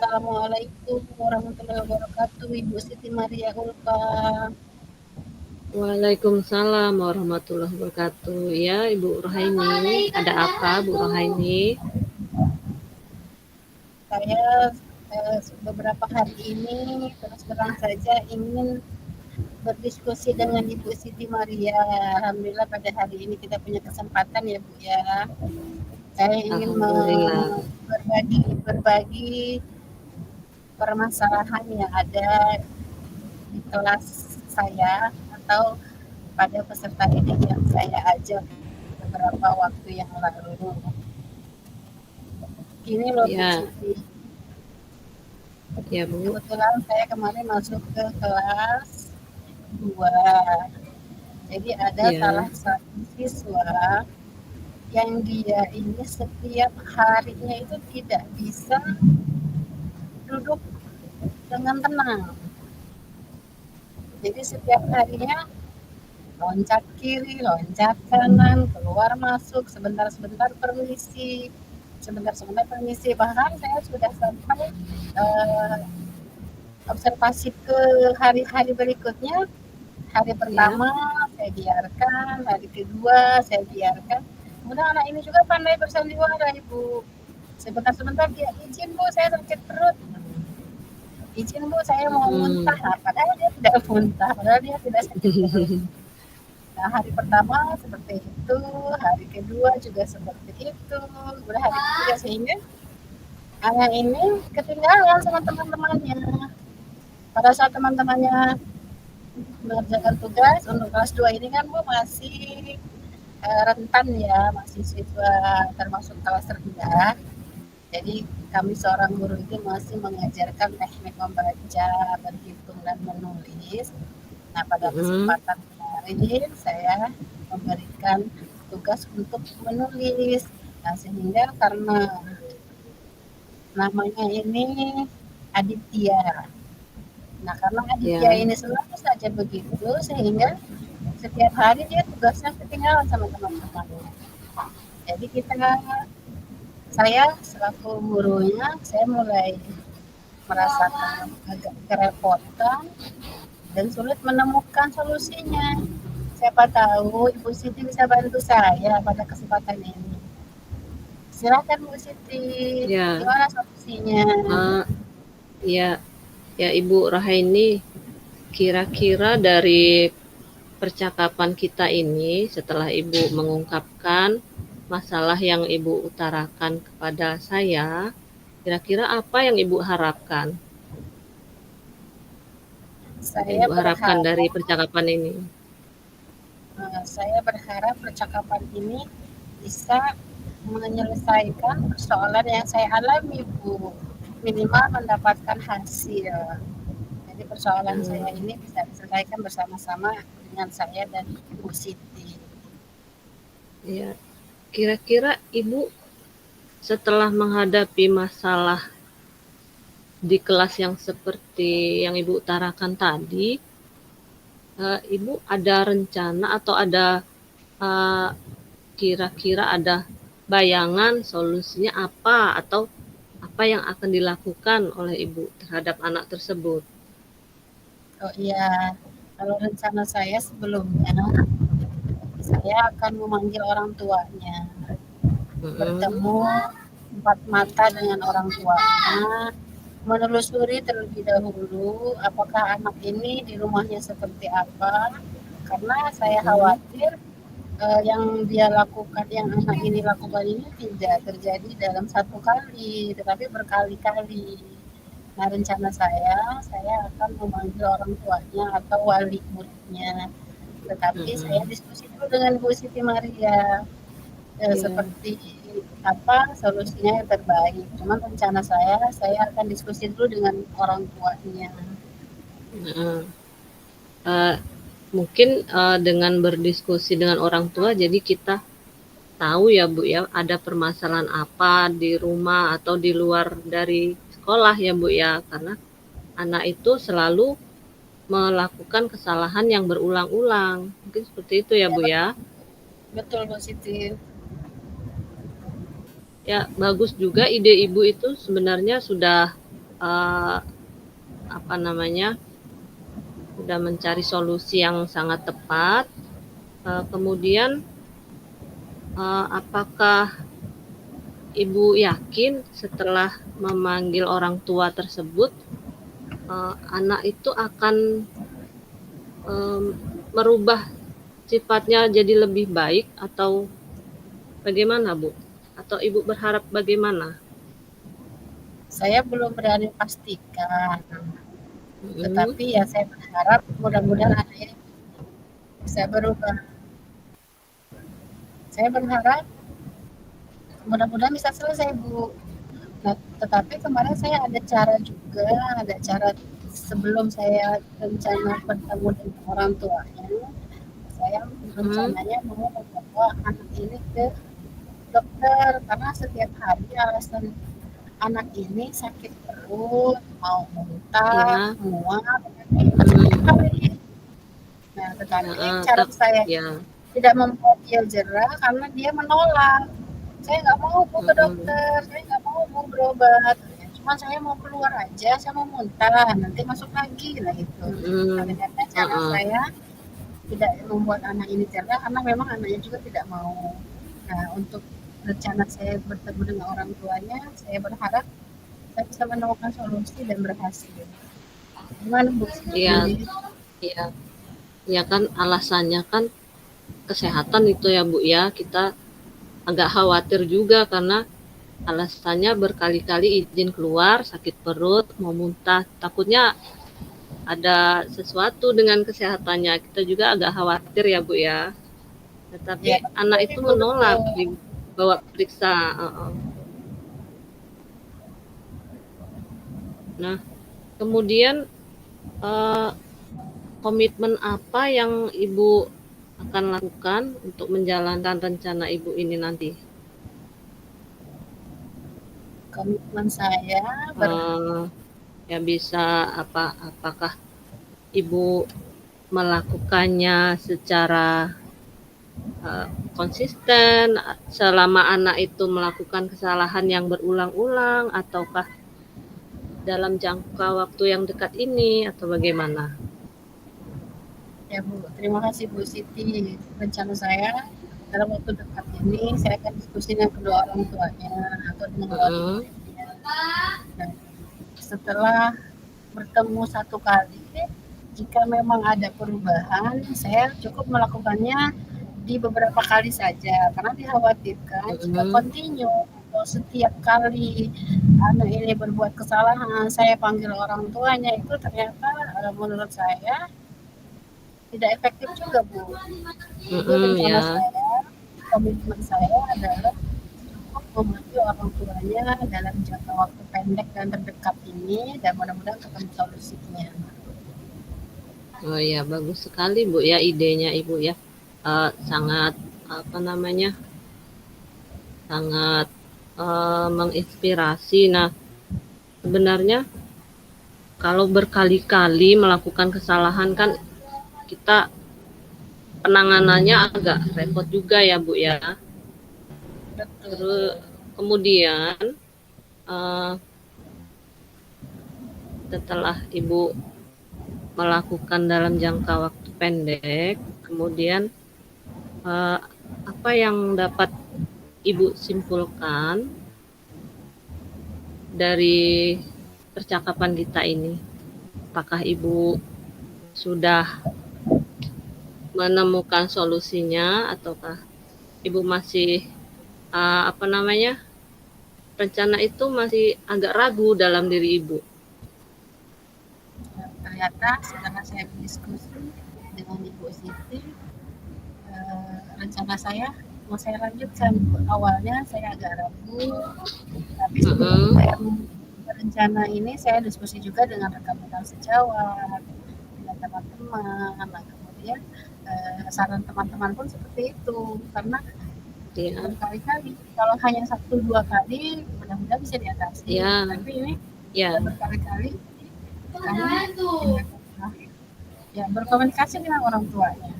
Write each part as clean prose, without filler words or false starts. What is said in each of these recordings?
Assalamualaikum warahmatullahi wabarakatuh, Ibu Siti Maria Ulfa. Waalaikumsalam warahmatullahi wabarakatuh. Ya, Ibu Rohaini, ada apa, Bu Rohaini? Saya beberapa hari ini terus terang saja ingin berdiskusi dengan Ibu Siti Maria. Alhamdulillah pada hari ini kita punya kesempatan ya Bu ya. Saya ingin Alhamdulillah. berbagi permasalahan yang ada di kelas saya atau pada peserta didik yang saya ajak beberapa waktu yang lalu. Gini loh Bu Ya, Siti, ya Bu. kebetulan saya kemarin masuk ke kelas 2. Jadi ada Ya, salah satu siswa yang dia ini setiap harinya itu tidak bisa duduk dengan tenang. Jadi setiap harinya loncat kiri, loncat kanan, keluar masuk, sebentar-sebentar permisi, sebentar-sebentar permisi. Bahkan saya sudah sampai observasi ke hari-hari berikutnya. Hari ya, pertama saya biarkan, hari kedua saya biarkan. Kemudian anak ini juga pandai bersandiwara, Ibu. Sebentar-sebentar dia, izin Bu, saya sakit perut. Izin Bu, saya mau mm, muntah. Nah, padahal dia tidak muntah, padahal dia tidak sakit perut. Nah, hari pertama seperti itu, hari kedua juga seperti itu, kemudian hari ketiga, sehingga anak ini ketinggalan sama teman-temannya. Pada saat teman-temannya mengerjakan tugas untuk kelas 2 ini kan Bu masih rentan ya, masih siswa termasuk kelas rendah. Jadi kami seorang guru itu masih mengajarkan teknik membaca, berhitung, dan menulis. Nah, pada mm, kesempatan kemarin saya memberikan tugas untuk menulis. Nah, sehingga karena namanya ini Aditya. Nah, karena Aditya ya, ini selalu saja begitu, sehingga setiap hari dia tugasnya ketinggalan sama teman-temannya. Jadi saya selaku gurunya, saya mulai merasakan agak kerepotan dan sulit menemukan solusinya. Siapa tahu Ibu Siti bisa bantu saya pada kesempatan ini. Silakan Bu Siti, ya, gimana solusinya? uh, ya, ya Ibu Rohaini. Kira-kira dari percakapan kita ini, setelah Ibu mengungkapkan masalah yang Ibu utarakan kepada saya, kira-kira apa yang Ibu harapkan? Saya Ibu harapkan berharap, dari percakapan ini? saya berharap percakapan ini bisa menyelesaikan persoalan yang saya alami, Bu. Minimal mendapatkan hasil. Jadi persoalan saya Hmm, ini bisa diselesaikan bersama-sama dengan saya dan Ibu Siti. ya, kira-kira Ibu setelah menghadapi masalah di kelas yang seperti yang Ibu utarakan tadi, Ibu ada rencana atau ada eh, kira-kira ada bayangan solusinya apa atau apa yang akan dilakukan oleh Ibu terhadap anak tersebut? Oh iya, kalau rencana saya sebelumnya, saya akan memanggil orang tuanya, Mm-mm, bertemu empat mata dengan orang tuanya, menelusuri terlebih dahulu apakah anak ini di rumahnya seperti apa, karena saya mm-mm, khawatir yang dia lakukan, yang anak ini lakukan ini tidak terjadi dalam satu kali, tetapi berkali-kali. Nah, rencana saya akan memanggil orang tuanya atau wali muridnya. Tetapi saya mm-mm. diskusi dulu dengan Bu Siti Maria, Ya, seperti apa solusinya yang terbaik. Cuman rencana saya akan diskusi dulu dengan orang tuanya. mm-mm. Eh, mungkin dengan berdiskusi dengan orang tua, jadi kita tahu ya Bu ya, ada permasalahan apa di rumah atau di luar dari sekolah ya Bu ya, karena anak itu selalu melakukan kesalahan yang berulang-ulang. Mungkin seperti itu ya Ya, Bu ya. betul Bu Siti. Ya, bagus juga ide Ibu itu sebenarnya sudah uh, apa namanya, sudah mencari solusi yang sangat tepat. Kemudian apakah Ibu yakin setelah memanggil orang tua tersebut, anak itu akan merubah sifatnya jadi lebih baik atau bagaimana, Bu? Atau Ibu berharap bagaimana? Saya belum berani pastikan, tetapi ya saya berharap mudah-mudahan anak ini bisa berubah. Saya berharap mudah-mudahan bisa selesai, Bu. Nah, tetapi kemarin saya ada cara sebelum saya rencana bertemu dengan orang tuanya, saya rencananya mau membawa anak ini ke dokter karena setiap hari alasan anak ini sakit perut, mau muntah, mual, setiap hari. Nah, tetapi cara saya tidak membuat dia jerah karena dia menolak. Saya nggak mau ke dokter, saya nggak mau berobat. Cuma saya mau keluar aja, saya mau muntah, nanti masuk lagi lah itu. Ternyata cara saya tidak membuat anak ini cerdas karena memang anaknya juga tidak mau. Nah, untuk rencana saya bertemu dengan orang tuanya, saya berharap saya bisa menemukan solusi dan berhasil. Gimana, Bu? Iya, iya, ya kan alasannya kan kesehatan itu ya, Bu ya. Kita agak khawatir juga karena alasannya berkali-kali izin keluar, sakit perut, mau muntah, takutnya ada sesuatu dengan kesehatannya. Kita juga agak khawatir ya, Bu ya. Tetapi ya, anak itu menolak dibawa periksa. Nah, kemudian komitmen apa yang Ibu akan lakukan untuk menjalankan rencana Ibu ini nanti? Komitmen saya ya bisa apakah Ibu melakukannya secara konsisten selama anak itu melakukan kesalahan yang berulang-ulang ataukah dalam jangka waktu yang dekat ini atau bagaimana? Ya, Bu, terima kasih Bu Siti. Rencana saya dalam waktu dekat ini saya akan diskusi dengan kedua orang tuanya atau dengan orang tuanya. Nah, setelah bertemu satu kali, jika memang ada perubahan, saya cukup melakukannya di beberapa kali saja karena dikhawatirkan jika kontinu atau setiap kali anak ini berbuat kesalahan saya panggil orang tuanya itu ternyata menurut saya tidak efektif juga, Bu. Jadi rencana saya, komitmen saya adalah cukup membantu orang tuanya dalam jangka waktu pendek dan terdekat ini dan mudah-mudahan ketemu solusinya. Oh ya, bagus sekali Bu ya idenya Ibu ya. Sangat sangat menginspirasi. Nah, sebenarnya kalau berkali-kali melakukan kesalahan kan kita penanganannya agak repot juga ya Bu ya. Terus kemudian setelah Ibu melakukan dalam jangka waktu pendek, kemudian apa yang dapat Ibu simpulkan dari percakapan kita ini? Apakah Ibu sudah menemukan solusinya ataukah Ibu masih rencana itu masih agak ragu dalam diri Ibu? Ternyata setelah saya berdiskusi dengan Ibu Siti, rencana saya mau saya lanjutkan. Awalnya saya agak ragu, tapi sebelum saya berencana ini saya diskusi juga dengan rekan-rekan sejawat, dengan teman-teman. Nah, kemudian saran teman-teman pun seperti itu karena berkali-kali kalau hanya 1-2 kali mudah-mudahan bisa diatasi, tapi ini berkali-kali karena berkomunikasi dengan orang tuanya.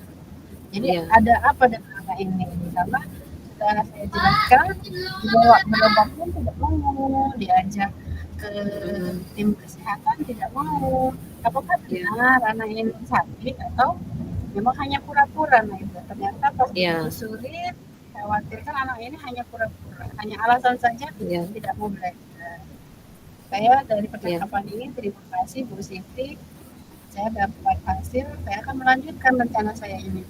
Jadi ada apa dengan anak ini? Karena setelah saya jelaskan dibawa berobat pun tidak mau, diajak ke Mhm. tim kesehatan tidak mau. Apakah Iya, benar anak ini sakit atau memang hanya pura-pura? Nah itu ternyata pas iya, ditelusurin, khawatirkan anak ini hanya pura-pura, hanya alasan saja iya, tidak mau belajar. Saya dari iya, percakapan ini terima kasih Bu Siti, saya dapat hasil, saya akan melanjutkan rencana saya ini.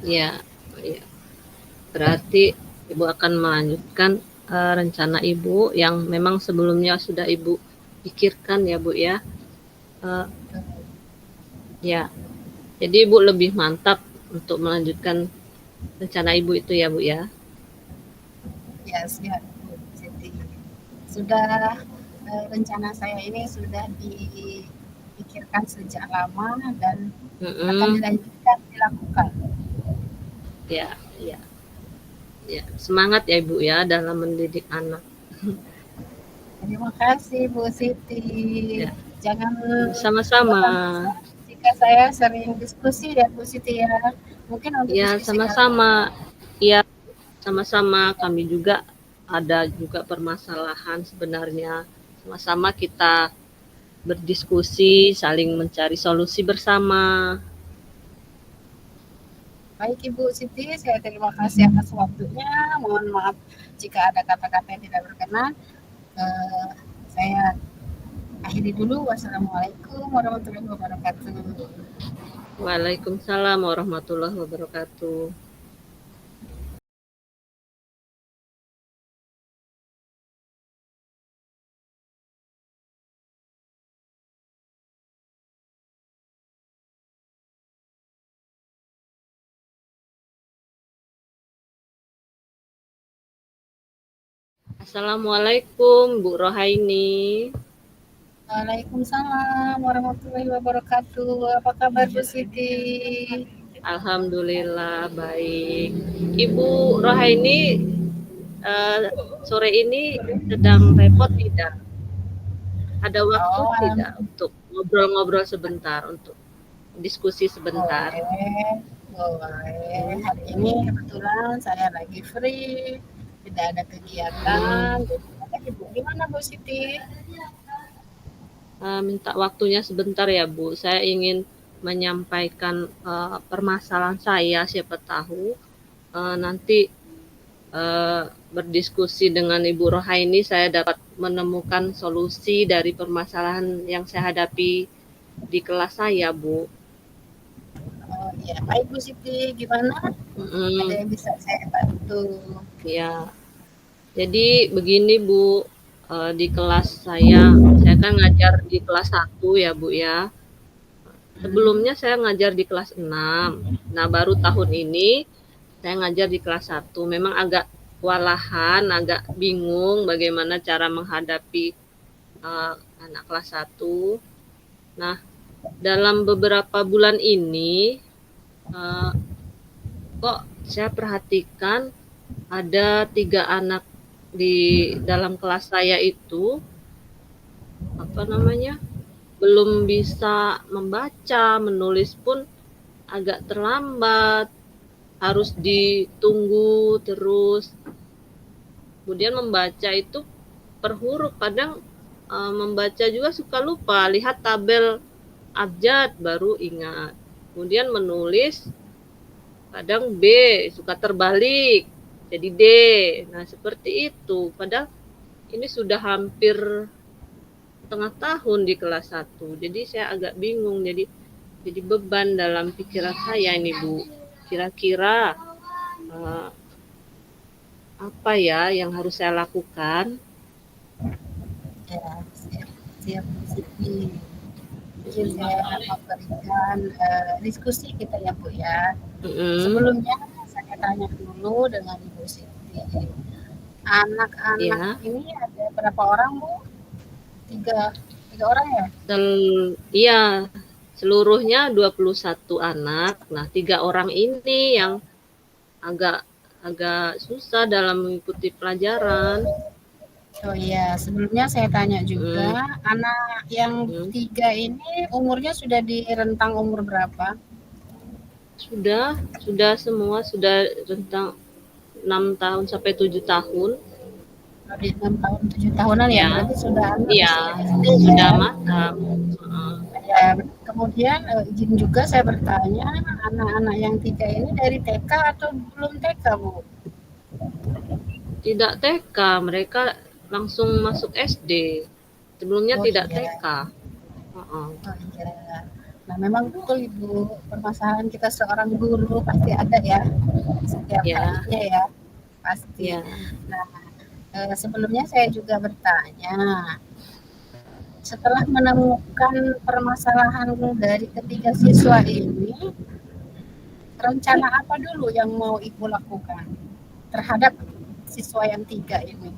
iya, iya. Berarti Ibu akan melanjutkan, rencana Ibu yang memang sebelumnya sudah Ibu pikirkan ya, Bu, ya? Eee, ya, jadi Ibu lebih mantap untuk melanjutkan rencana Ibu itu ya, Bu, ya? Ya siap Bu Siti. Sudah rencana saya ini sudah dipikirkan sejak lama dan akan Mhm, dilanjutkan dilakukan. iya, iya, iya. Semangat ya, Ibu, ya, dalam mendidik anak. Terima kasih Bu Siti. Ya, Jangan sama-sama. bosan bosan jika saya sering diskusi ya Bu Siti ya. Mungkin untuk Ya, diskusi kali sama-sama. ini. Iya, sama-sama. Kami juga ada juga permasalahan sebenarnya. Sama-sama kita berdiskusi, saling mencari solusi bersama. Baik Ibu Siti, saya terima kasih atas waktunya. Mohon maaf jika ada kata-kata yang tidak berkenan. Eh, saya akhiri dulu. Wassalamualaikum warahmatullahi wabarakatuh. Waalaikumsalam warahmatullahi wabarakatuh. Assalamualaikum, Bu Rohaini. Waalaikumsalam warahmatullahi wabarakatuh. Apa kabar Bu Siti? Alhamdulillah baik. Ibu Rohaini eh, sore ini sedang repot tidak? Ada waktu Oh, tidak untuk ngobrol-ngobrol sebentar, untuk diskusi sebentar? boleh, boleh. Hmm, Hari ini kebetulan saya lagi free, tidak ada kegiatan. hmm. Jadi, kata Ibu, gimana Bu Siti? Minta waktunya sebentar ya, Bu. Saya ingin menyampaikan permasalahan saya, siapa tahu nanti eh, berdiskusi dengan Ibu Rohaini saya dapat menemukan solusi dari permasalahan yang saya hadapi di kelas saya, Bu. Oh iya, baik Bu Siti, gimana? Ada Mm-mm, yang bisa saya bantu? ya, jadi begini Bu, di kelas saya kan ngajar di kelas 1 ya Bu ya. Hmm, Sebelumnya saya ngajar di kelas 6. Nah, baru tahun ini saya ngajar di kelas 1. Memang agak kewalahan, agak bingung bagaimana cara menghadapi anak kelas 1. Nah, dalam beberapa bulan ini uh, kok saya perhatikan ada 3 anak di dalam kelas saya itu apa namanya belum bisa membaca, menulis pun agak terlambat, harus ditunggu terus. Kemudian membaca itu per huruf, kadang membaca juga suka lupa, lihat tabel abjad baru ingat. Kemudian menulis kadang B suka terbalik jadi D. Nah, seperti itu. Padahal ini sudah hampir setengah tahun di kelas 1. Jadi saya agak bingung. Jadi beban dalam pikiran saya ini, Bu. Kira-kira uh, apa ya yang harus saya lakukan? ya, siap, siap Bu Siti. Mungkin saya memberikan diskusi kita ya Bu ya. Mm-mm, Sebelumnya saya tanya dulu dengan Ibu Siti. Anak-anak ya. ini ada berapa orang Bu? Tiga, tiga orang ya? Iya, seluruhnya 21 anak. Nah, 3 orang ini yang agak agak susah dalam mengikuti pelajaran. Oh iya, sebelumnya saya tanya juga, Mm, anak yang mm. tiga ini umurnya sudah di rentang umur berapa? Sudah semua sudah rentang 6 tahun sampai 7 tahun. Kalau di 6 tahun, 7 tahunan ya, Ya, berarti sudah anak iya, usia SD sudah ya. matang. Heeh. Ya, kemudian izin juga saya bertanya, anak-anak yang 3 ini dari TK atau belum TK, Bu? Tidak TK, mereka langsung masuk SD. Sebelumnya Oh tidak iya, TK. Heeh. oh iya. Nah, memang betul Ibu, permasalahan kita seorang guru pasti ada ya, setiap Ya, harinya ya, pasti. ya. Nah, sebelumnya saya juga bertanya, setelah menemukan permasalahan dari ketiga siswa ini, rencana apa dulu yang mau Ibu lakukan terhadap siswa yang 3 ini?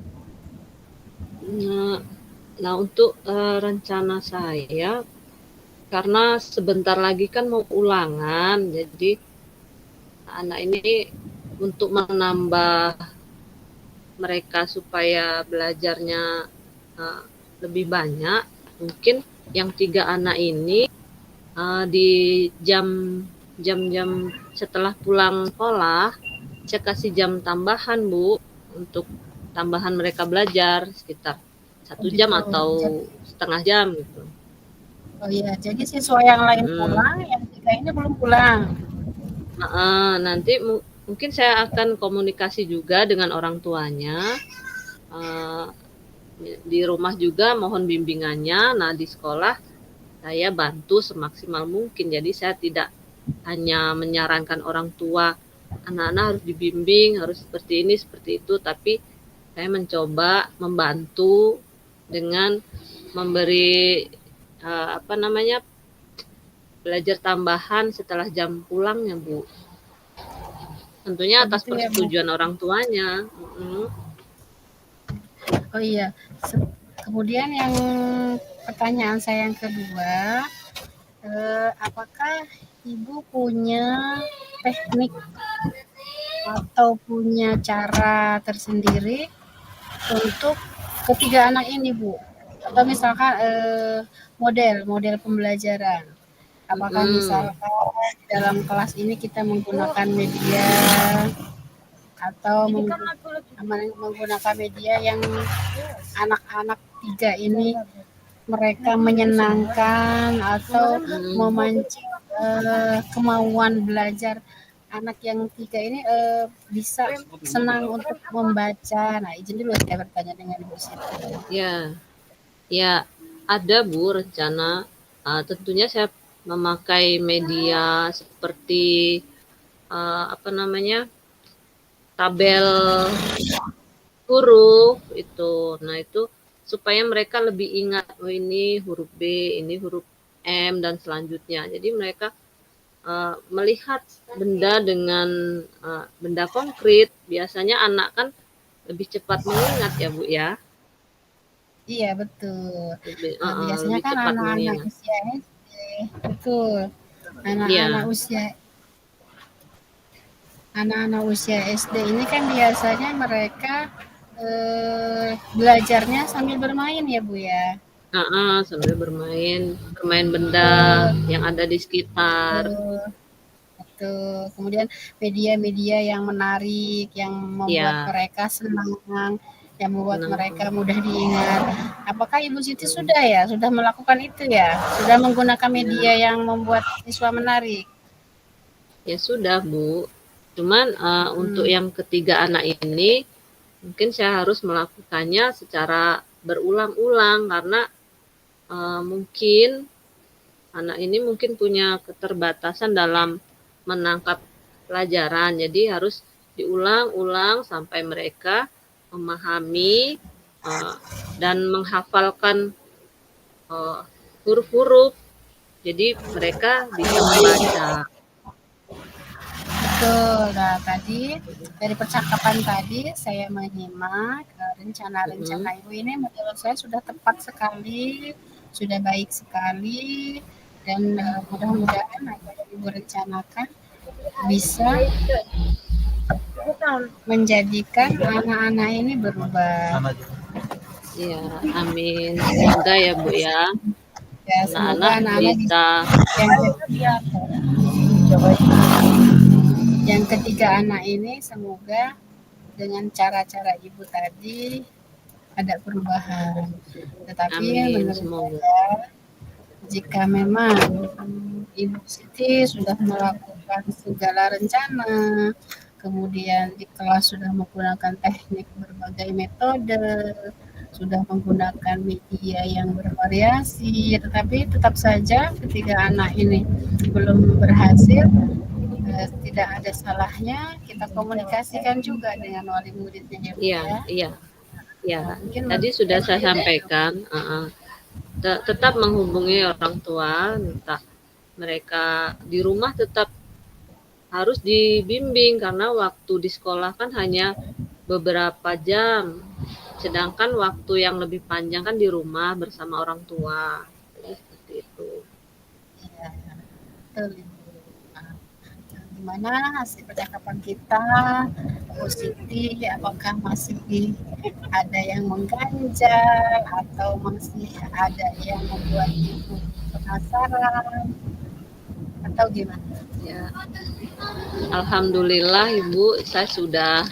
Nah, nah untuk rencana saya, karena sebentar lagi kan mau ulangan, jadi anak ini untuk menambah mereka supaya belajarnya uh, lebih banyak, mungkin yang 3 anak ini di jam-jam setelah pulang sekolah, saya kasih jam tambahan Bu, untuk tambahan mereka belajar sekitar Oh 1 jam gitu. atau setengah jam gitu. Oh iya, jadi siswa yang lain Hmm. pulang, yang 3 ini belum pulang. Nanti mungkin saya akan komunikasi juga dengan orang tuanya. Uh, di rumah juga mohon bimbingannya. Nah di sekolah saya bantu semaksimal mungkin. Jadi saya tidak hanya menyarankan orang tua anak-anak harus dibimbing, harus seperti ini, seperti itu, tapi saya mencoba membantu dengan memberi apa namanya belajar tambahan setelah jam pulangnya Bu. Tentunya Oh atas gitu ya, Bu. persetujuan orang tuanya. Oh iya. Kemudian yang pertanyaan saya yang kedua, apakah Ibu punya teknik atau punya cara tersendiri untuk ketiga anak ini, Bu? Atau misalkan model pembelajaran. Apakah Mm-mm. misalkan dalam kelas ini kita menggunakan media atau menggunakan media yang anak-anak 3 ini mereka menyenangkan atau memancing kemauan belajar anak yang 3 ini bisa senang untuk membaca. Nah, izin dulu saya bertanya dengan Ibu Siti. Ya, ya ada Bu rencana. Tentunya saya memakai media seperti apa namanya tabel huruf itu. Nah itu supaya mereka lebih ingat, oh ini huruf B, ini huruf M dan selanjutnya. Jadi mereka melihat benda dengan benda konkret. Biasanya anak kan lebih cepat mengingat ya Bu ya. Iya, betul. Biasanya Lebih kan cepat anak-anak mengingat. usia SD, betul. Anak-anak Iya, usia anak-anak usia SD ini kan biasanya mereka belajarnya sambil bermain ya Bu ya. sambil bermain benda Betul, yang ada di sekitar. betul, betul. Kemudian media-media yang menarik, yang membuat Ya, mereka senang, yang membuat senang. mereka mudah diingat. Apakah Ibu Siti sudah ya, sudah melakukan itu ya? Sudah menggunakan media Ya, yang membuat siswa menarik? ya sudah Bu. Cuman untuk Hmm. yang ketiga anak ini mungkin saya harus melakukannya secara berulang-ulang karena mungkin anak ini mungkin punya keterbatasan dalam menangkap pelajaran. Jadi harus diulang-ulang sampai mereka memahami uh, dan menghafalkan uh, huruf-huruf. Jadi mereka bisa membaca. Betul. Nah, tadi dari percakapan tadi saya menyimak rencana-rencana Mm-mm. Ibu ini menurut saya sudah tepat sekali, sudah baik sekali, dan mudah-mudahan apa yang Ibu rencanakan bisa menjadikan anak-anak ini berubah. Ya, amin. Semoga ya Bu ya, Ya, semoga anak-anak anak-anak bisa. yang, yang ketiga anak ini semoga dengan cara-cara Ibu tadi ada perubahan. Tetapi Amin, menurut semoga. saya, jika memang Ibu Siti sudah melakukan segala rencana, kemudian di kelas sudah menggunakan teknik berbagai metode, sudah menggunakan media yang bervariasi, tetapi tetap saja ketika anak ini belum berhasil, tidak ada salahnya kita komunikasikan juga dengan wali muridnya ya Bu Iya, ya. iya, iya. Mungkin Tadi sudah saya sampaikan, tetap menghubungi orang tua, minta mereka di rumah tetap harus dibimbing karena waktu di sekolah kan hanya beberapa jam. Sedangkan waktu yang lebih panjang kan di rumah bersama orang tua. Jadi seperti itu. ya, betul Ibu. Nah, gimana hasil percakapan kita positif, apakah masih ada yang mengganjal atau masih ada yang membuat ibu penasaran atau gimana? Ya, alhamdulillah Ibu, saya sudah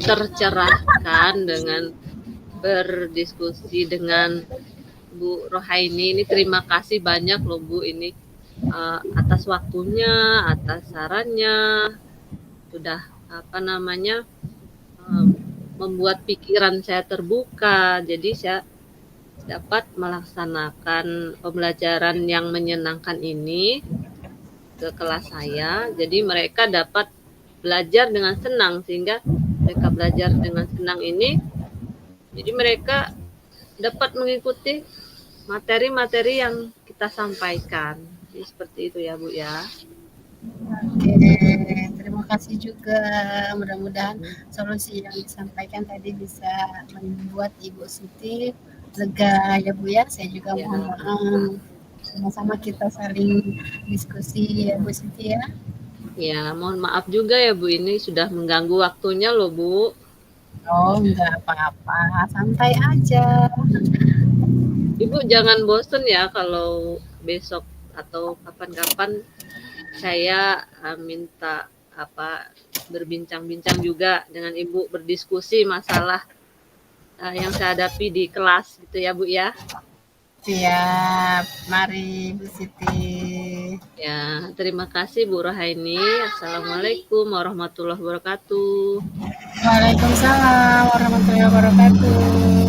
tercerahkan dengan berdiskusi dengan Bu Rohaini. Ini terima kasih banyak loh Bu ini atas waktunya, atas sarannya, sudah membuat pikiran saya terbuka. Jadi saya dapat melaksanakan pembelajaran yang menyenangkan ini ke kelas saya. Jadi mereka dapat belajar dengan senang, sehingga mereka belajar dengan senang ini. Jadi mereka dapat mengikuti materi-materi yang kita sampaikan. Jadi seperti itu ya Bu ya. Oke, terima kasih juga. Mudah-mudahan solusi yang disampaikan tadi bisa membuat Ibu Siti lega ya Bu ya. Saya juga Ya. mohon maaf. Sama-sama kita saling diskusi ya Bu Siti ya. Ya, mohon maaf juga ya Bu, ini sudah mengganggu waktunya loh Bu. Oh, enggak apa-apa. Santai aja. Ibu jangan bosen ya kalau besok atau kapan-kapan saya minta berbincang-bincang juga dengan Ibu, berdiskusi masalah yang saya hadapi di kelas gitu ya Bu ya. Siap. Mari Bu Siti. Ya, terima kasih Bu Rohaini. Assalamualaikum warahmatullahi wabarakatuh. Waalaikumsalam warahmatullahi wabarakatuh.